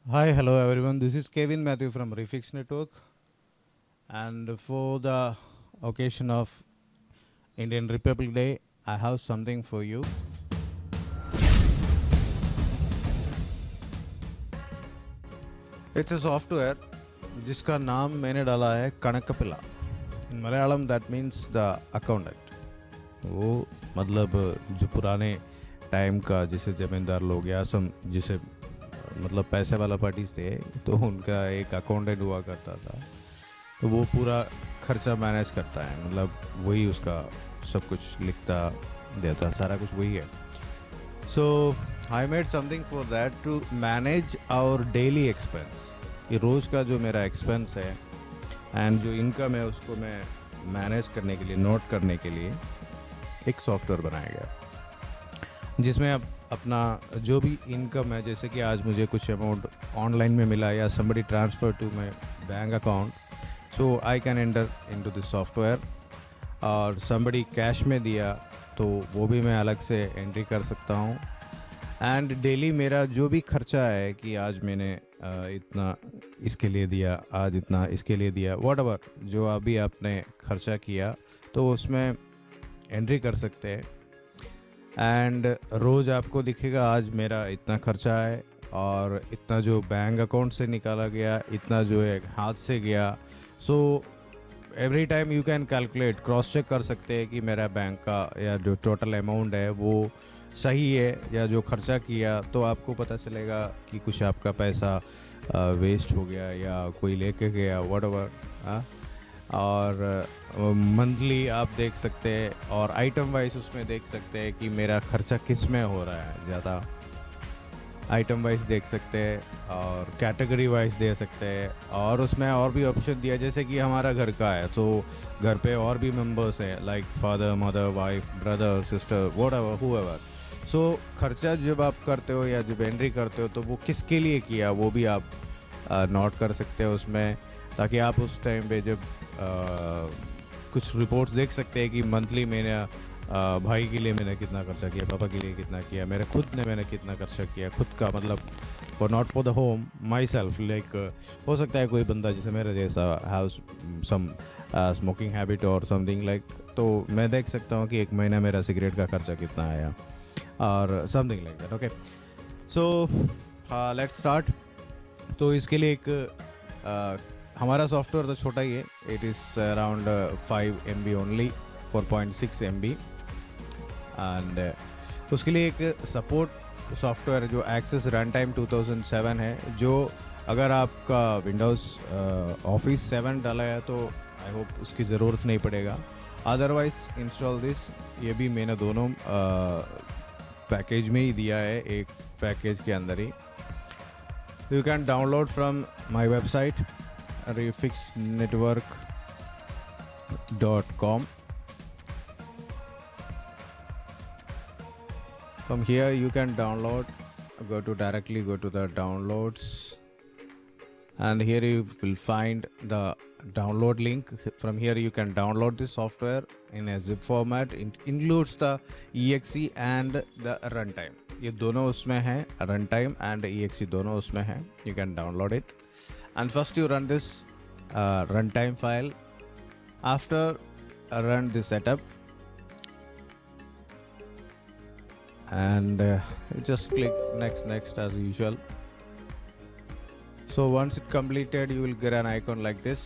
Hi, hello everyone. This is Kevin Matthew from Refix Network, and for the occasion of Indian Republic Day, I have something for you. It's a software जिसका नाम मैंने डाला है कनकपिला. In Malayalam that means the accountant. वो मतलब जो पुराने time का जिसे जमींदार लोग या सम जिसे मतलब पैसे वाला पार्टीज थे तो उनका एक अकाउंटेंट हुआ करता था, तो वो पूरा खर्चा मैनेज करता है, मतलब वही उसका सब कुछ लिखता देता, सारा कुछ वही है. So I made something for that to manage our daily expense. ये रोज़ का जो मेरा एक्सपेंस है एंड जो इनकम है उसको मैं मैनेज करने के लिए, नोट करने के लिए एक सॉफ्टवेयर बनाया गया जिसमें अब अपना जो भी इनकम है, जैसे कि आज मुझे कुछ अमाउंट ऑनलाइन में मिला या somebody transfer to my bank account, so I can enter into this software. और somebody कैश में दिया तो वो भी मैं अलग से एंट्री कर सकता हूँ. एंड डेली मेरा जो भी खर्चा है कि आज मैंने इतना इसके लिए दिया, आज इतना इसके लिए दिया, व्हाटएवर जो अभी आपने खर्चा किया तो उसमें एंट्री कर सकते हैं. एंड रोज़ आपको दिखेगा आज मेरा इतना खर्चा है और इतना जो बैंक अकाउंट से निकाला गया, इतना जो है हाथ से गया. So every time you can calculate, cross check कर सकते हैं कि मेरा बैंक का या जो टोटल अमाउंट है वो सही है या जो खर्चा किया, तो आपको पता चलेगा कि कुछ आपका पैसा वेस्ट हो गया या कोई लेके गया, व्हाटएवर. और मंथली आप देख सकते हैं और आइटम वाइज उसमें देख सकते हैं कि मेरा खर्चा किस में हो रहा है ज़्यादा, आइटम वाइज देख सकते हैं और कैटेगरी वाइज दे सकते हैं. और उसमें और भी ऑप्शन दिया, जैसे कि हमारा घर का है तो घर पे और भी मेंबर्स हैं like father, mother, wife, brother, sister, whatever, whoever. So खर्चा जब आप करते हो या जब एंट्री करते हो तो वो किसके लिए किया वो भी आप नोट कर सकते हो उसमें, ताकि आप उस टाइम पे जब कुछ रिपोर्ट्स देख सकते हैं कि मंथली मैंने भाई के लिए मैंने कितना खर्चा किया, पापा के लिए कितना किया, मेरे खुद ने मैंने कितना खर्चा किया, खुद का मतलब for not for the home, my self. Like हो सकता है कोई बंदा जैसे मेरे जैसा हैव सम स्मोकिंग हैबिट और समथिंग लाइक, तो मैं देख सकता हूँ कि एक महीना मेरा सिगरेट का खर्चा कितना आया और something like that. Okay, so let's start. तो इसके लिए एक हमारा सॉफ्टवेयर तो छोटा ही है, it is around 5 MB only, 4.6 MB. And उसके लिए एक सपोर्ट सॉफ्टवेयर जो एक्सेस रन टाइम 2007 है, जो अगर आपका विंडोज़ ऑफिस 7 डाला है तो आई होप उसकी ज़रूरत नहीं पड़ेगा. अदरवाइज इंस्टॉल दिस, ये भी मैंने दोनों पैकेज में ही दिया है, एक पैकेज के अंदर ही. You can download from my website refixnetwork.com. From here you can download, go to the downloads, and here you will find the download link. From here you can download this software in a zip format. It includes the exe and the runtime. ये दोनों उसमें हैं, runtime and exe दोनों उसमें हैं. You can download it. And first you run this runtime file. After run the setup, and you just click next as usual. So once it completed, you will get an icon like this.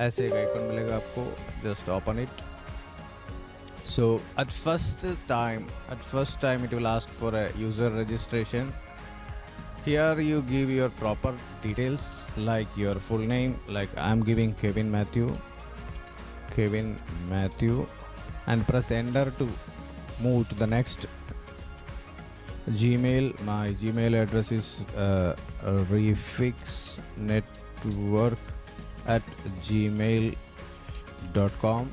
ऐसे एक icon मिलेगा आपको, just open it. So at first time it will ask for a user registration. Here you give your proper details like your full name, like I'm giving Kevin Matthew, and press enter to move to the next. Gmail, my Gmail address is refixnetwork@gmail.com.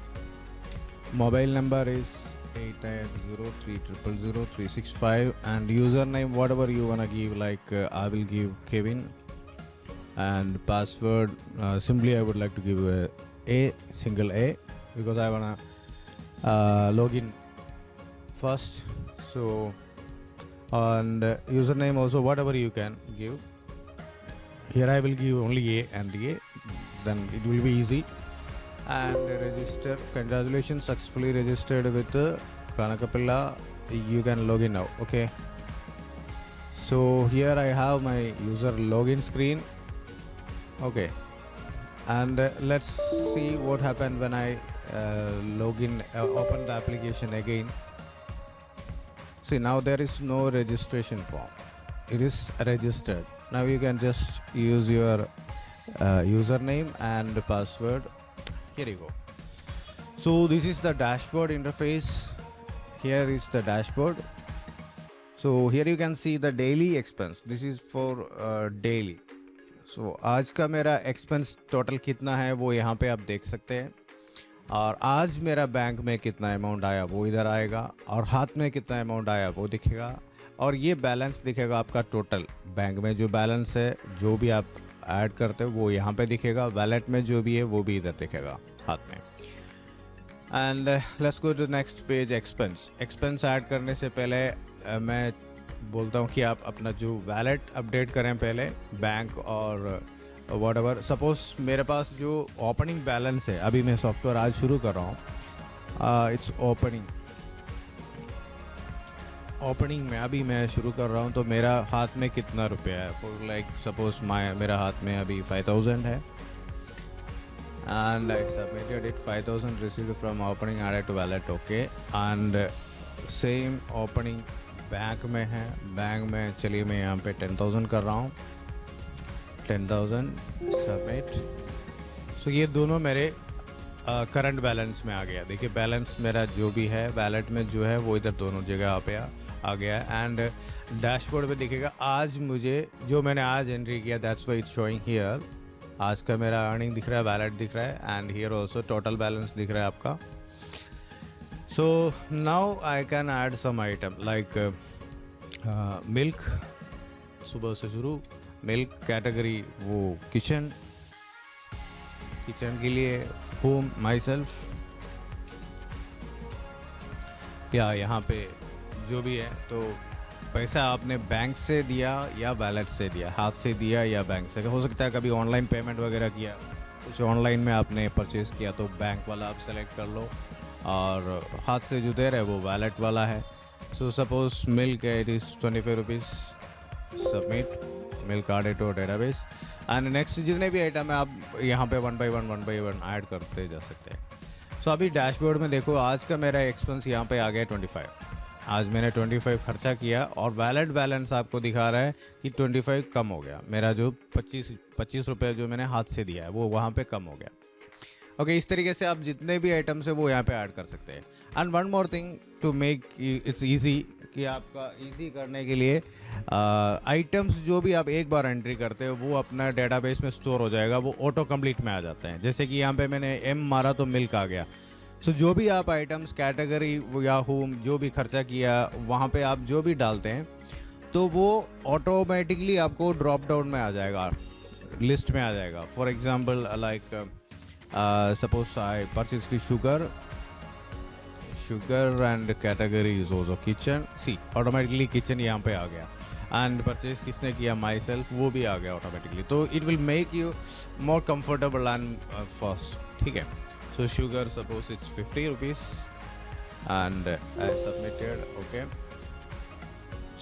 Mobile number is 890300365, and username whatever you wanna give, like I will give Kevin. And password, simply I would like to give a single A because I wanna log in first. So and username also whatever you can give. Here I will give only A and A, then it will be easy. And register. Congratulations, successfully registered with Kanakapilla. You can log in now. Okay, so here I have my user login screen. Okay, and let's see what happened when I login, open the application again. See, now there is no registration form, it is registered. Now you can just use your username and password. Here you go. So this is the dashboard interface. Here is the dashboard. So here you can see the daily expense. This is for daily. So आज का मेरा expense total कितना है वो यहाँ पे आप देख सकते हैं, और आज मेरा बैंक में कितना अमाउंट आया वो इधर आएगा, और हाथ में कितना अमाउंट आया वो दिखेगा, और ये बैलेंस दिखेगा आपका टोटल बैंक में जो बैलेंस है, जो भी आप ऐड करते हो वो यहाँ पे दिखेगा, वैलेट में जो भी है वो भी इधर दिखेगा हाथ में। And let's go to next page, expense add करने से पहले मैं बोलता हूँ कि आप अपना जो वैलेट अपडेट करें पहले, बैंक और व्हाटएवर। सपोज मेरे पास जो ओपनिंग बैलेंस है, अभी मैं सॉफ्टवेयर आज शुरू कर रहा हूँ, इट्स ओपनिंग में अभी मैं शुरू कर रहा हूँ, तो मेरा हाथ में कितना रुपया है, फॉर लाइक सपोज मेरा हाथ में अभी 5000 है, and I submitted it, 5000 received from opening added to wallet. Okay, and same opening bank में है, बैंक में चलिए मैं यहाँ पे 10,000 कर रहा हूँ, 10,000 सबमिट। सो ये दोनों मेरे करंट बैलेंस में आ गया। देखिए बैलेंस मेरा जो भी है वैलेट में जो है वो इधर दोनों जगह पे आ गया है। एंड डैशबोर्ड पे दिखेगा आज मुझे जो मैंने आज एंट्री किया, that's why it's showing here. आज का मेरा अर्निंग दिख रहा है, वैलेट दिख रहा है, and here also total balance दिख रहा है आपका। So now I can add some item like milk, सुबह से शुरू, मिल्क कैटेगरी वो किचन के लिए, होम, माई सेल्फ, या यहाँ पे जो भी है। तो पैसा आपने बैंक से दिया या वैलेट से दिया, हाथ से दिया या बैंक से, हो सकता है कभी ऑनलाइन पेमेंट वगैरह किया, कुछ ऑनलाइन में आपने परचेज़ किया तो बैंक वाला आप सेलेक्ट कर लो, और हाथ से जो दे रहे वो वैलेट वाला है। सो सपोज मिल्क है, it is 25 rupees, submit, milk added to database. And next जितने भी आइटम है आप यहाँ पे वन बाय वन ऐड करते जा सकते हैं। सो अभी डैशबोर्ड में देखो आज का मेरा एक्सपेंस यहाँ पे आ गया 25। आज मैंने 25 खर्चा किया, और वैलेट बैलेंस आपको दिखा रहा है कि 25 कम हो गया, मेरा जो 25 रुपये जो मैंने हाथ से दिया है वो वहाँ पे कम हो गया। ओके, इस तरीके से आप जितने भी आइटम्स है वो यहाँ पे ऐड कर सकते हैं। And one more thing to make its easy, कि आपका ईजी करने के लिए आइटम्स जो भी आप एक बार एंट्री करते हो वो अपना डेटाबेस में स्टोर हो जाएगा, वो ऑटो कंप्लीट में आ जाते हैं। जैसे कि यहाँ पे मैंने एम मारा तो मिल्क आ गया। सो जो भी आप आइटम्स कैटेगरी या होम जो भी खर्चा किया वहाँ पे आप जो भी डालते हैं तो वो ऑटोमेटिकली आपको ड्रॉप डाउन में आ जाएगा, लिस्ट में आ जाएगा। For example like suppose I purchased the sugar and category is also kitchen. See, automatically kitchen यहाँ पे आ गया, and purchase किसने किया, myself, वो भी आ गया automatically। तो it will make you more comfortable and fast, ठीक है। So sugar suppose it's 50 rupees and I submitted, okay।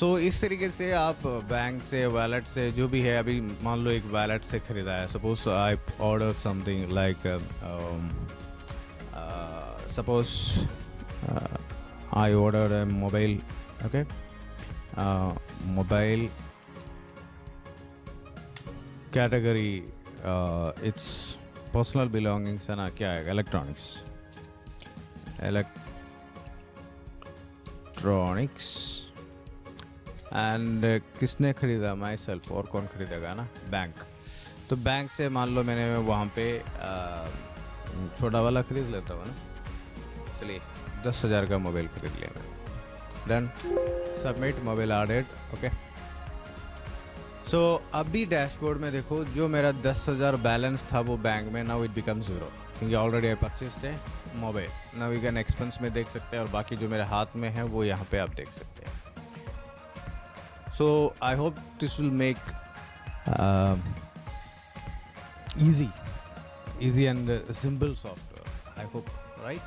सो इस तरीके से आप बैंक से, वैलेट से, जो भी है, अभी मान लो एक वैलेट से ख़रीदा है, suppose I order something like suppose I order A mobile, okay, mobile category, it's personal belongings है ना, क्या है, इलेक्ट्रॉनिक्स, एंड किसने ख़रीदा, माई सेल्फ, और कौन ख़रीदेगा ना, बैंक। तो बैंक से मान लो मैंने वहाँ पे छोटा वाला ख़रीद लेता हूँ ना, चलिए 10,000 का मोबाइल ख़रीद लिया मैंने, done, submit, mobile added, okay. So अभी डैशबोर्ड में देखो जो मेरा 10,000 बैलेंस था वो बैंक में, नाउ इट बिकम 0 क्योंकि ऑलरेडी आई परचेस्ड है mobile. Now you can expense में देख सकते हैं, और बाकी जो मेरे हाथ में है वो यहाँ पे आप देख सकते हैं। So I hope this will make easy and simple software. I hope, right?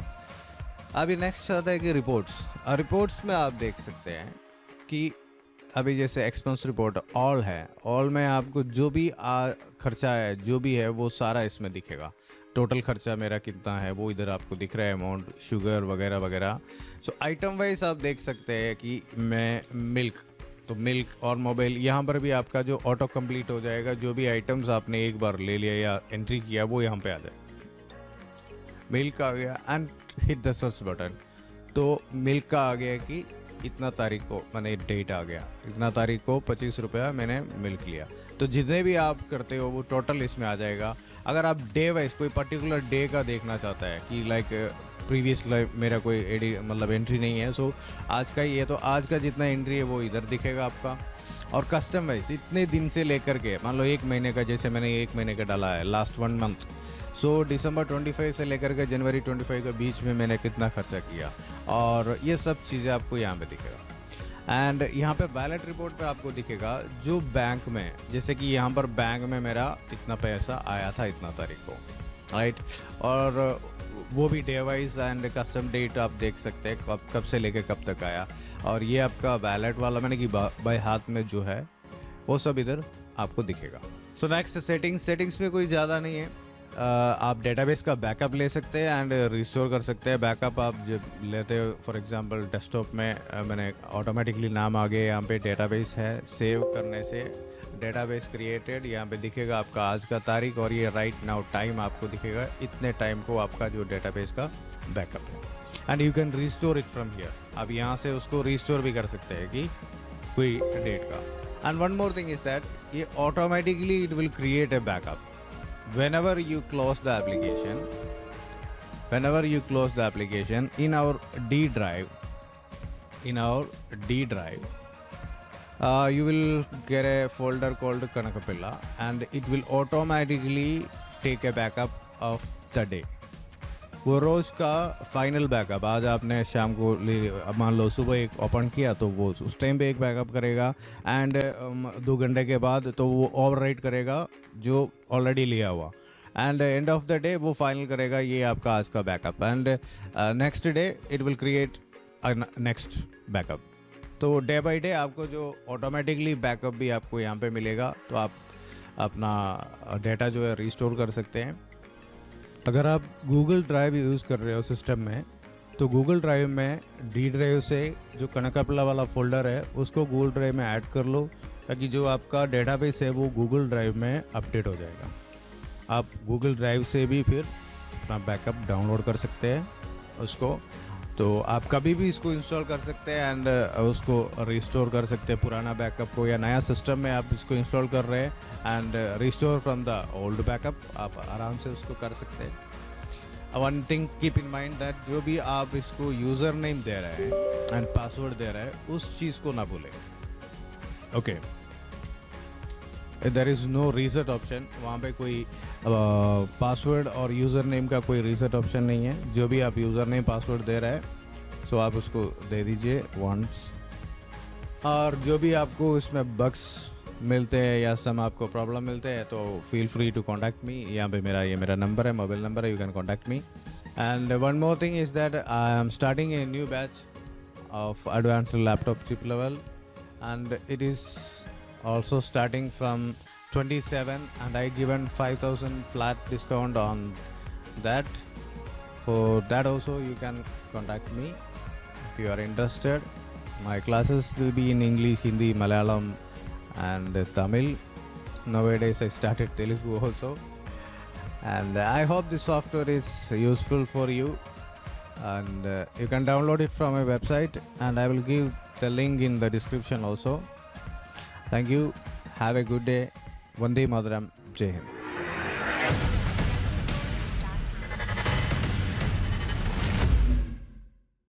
अभी नेक्स्ट आता है कि रिपोर्ट्स में आप देख सकते हैं कि अभी जैसे एक्सपेंस रिपोर्ट ऑल है, ऑल में आपको जो भी खर्चा है जो भी है वो सारा इसमें दिखेगा। टोटल खर्चा मेरा कितना है वो इधर आपको दिख रहा है, अमाउंट, शुगर वगैरह वगैरह। सो आइटम वाइज आप देख सकते हैं कि मैं मिल्क और मोबाइल, यहाँ पर भी आपका जो ऑटो कंप्लीट हो जाएगा, जो भी आइटम्स आपने एक बार ले लिया या एंट्री किया वो यहाँ पे आ जाए। मिल्क आ गया and hit the search button, तो मिल्क का आ गया कि इतना तारीख को मैंने डेट आ गया, इतना तारीख को 25 रुपया मैंने मिल्क लिया। तो जितने भी आप करते हो वो टोटल इसमें आ जाएगा। अगर आप डे वाइज कोई पर्टिकुलर डे का देखना चाहता है कि लाइक प्रीवियस मेरा कोई एंट्री नहीं है, सो आज का ही है तो आज का जितना एंट्री है वो इधर दिखेगा आपका। और कस्टम वाइज इतने दिन से लेकर के मान लो 1 महीने का, जैसे मैंने 1 महीने का डाला है लास्ट 1 मंथ, सो दिसंबर 25 से लेकर के जनवरी 25 के बीच में मैंने कितना खर्चा किया, और ये सब चीज़ें आपको यहाँ पे दिखेगा। एंड यहाँ पे बैलेंस रिपोर्ट पे आपको दिखेगा जो बैंक में, जैसे कि यहाँ पर बैंक में मेरा इतना पैसा आया था इतना तारीख को, राइट, और वो भी day wise and custom date आप देख सकते हैं कब से लेके कब तक आया। और ये आपका वैलेट वाला मैंने कि बाय हाथ में जो है वो सब इधर आपको दिखेगा। सो नेक्स्ट सेटिंग्स में कोई ज़्यादा नहीं है। आप डेटाबेस का बैकअप ले सकते हैं एंड रिस्टोर कर सकते हैं। बैकअप आप जब लेते हो, फॉर एग्जांपल डेस्कटॉप में मैंने ऑटोमेटिकली नाम आ गया, यहाँ पे डेटाबेस है, सेव करने से डेटाबेस क्रिएटेड यहाँ पे दिखेगा आपका आज का तारीख, और ये राइट नाउ टाइम आपको दिखेगा, इतने टाइम को आपका जो डेटाबेस का बैकअप है। And you can restore it from here, आप यहाँ से उसको रिस्टोर भी कर सकते हैं कि कोई डेट का। And one more thing is that ये automatically it will create a backup whenever you close the application in our D drive, you will get a folder called Kanakapilla and it will automatically take a backup of the day। वो रोज़ का final backup, आज आपने शाम को मान लो सुबह एक open किया तो वो उस टाइम पे एक बैकअप करेगा, एंड 2 घंटे के बाद तो वो ओवरराइट करेगा जो ऑलरेडी लिया हुआ, and end of the day वो फाइनल करेगा ये आपका आज का backup, and next day it will create next backup. तो डे बाय डे आपको जो ऑटोमेटिकली बैकअप भी आपको यहाँ पे मिलेगा, तो आप अपना डेटा जो है रिस्टोर कर सकते हैं। अगर आप गूगल ड्राइव यूज़ कर रहे हो सिस्टम में, तो गूगल ड्राइव में डी ड्राइव से जो कनकपला वाला फोल्डर है उसको गूगल ड्राइव में ऐड कर लो, ताकि जो आपका डेटाबेस है वो गूगल ड्राइव में अपडेट हो जाएगा। आप गूगल ड्राइव से भी फिर अपना बैकअप डाउनलोड कर सकते हैं उसको, तो आप कभी भी इसको इंस्टॉल कर सकते हैं एंड उसको रिस्टोर कर सकते हैं पुराना बैकअप को, या नया सिस्टम में आप इसको इंस्टॉल कर रहे हैं and restore from the old backup आप आराम से उसको कर सकते हैं। One thing keep in mind that जो भी आप इसको यूज़र नेम दे रहे हैं एंड पासवर्ड दे रहे हैं उस चीज़ को ना भूलें। Okay, there is no reset option, वहाँ पे कोई पासवर्ड और यूज़र नेम का कोई रीसेट ऑप्शन नहीं है। जो भी आप यूज़र नेम पासवर्ड दे रहे हैं सो आप उसको दे दीजिए वंस। और जो भी आपको इसमें बग्स मिलते हैं या सम आपको प्रॉब्लम मिलते हैं तो feel free to contact me. यहाँ पे मेरा नंबर है, मोबाइल नंबर है, you can contact me. And one more thing is that I am starting a new batch of advanced laptop chip level, and it is also starting from 27, and I given 5,000 flat discount on that. For that also you can contact me if you are interested. My classes will be in English, Hindi, Malayalam and Tamil. Nowadays I started Telugu also, and I hope this software is useful for you, and you can download it from my website, and I will give the link in the description also. Thank you. Have a good day. Vande Mataram. Jai Hind.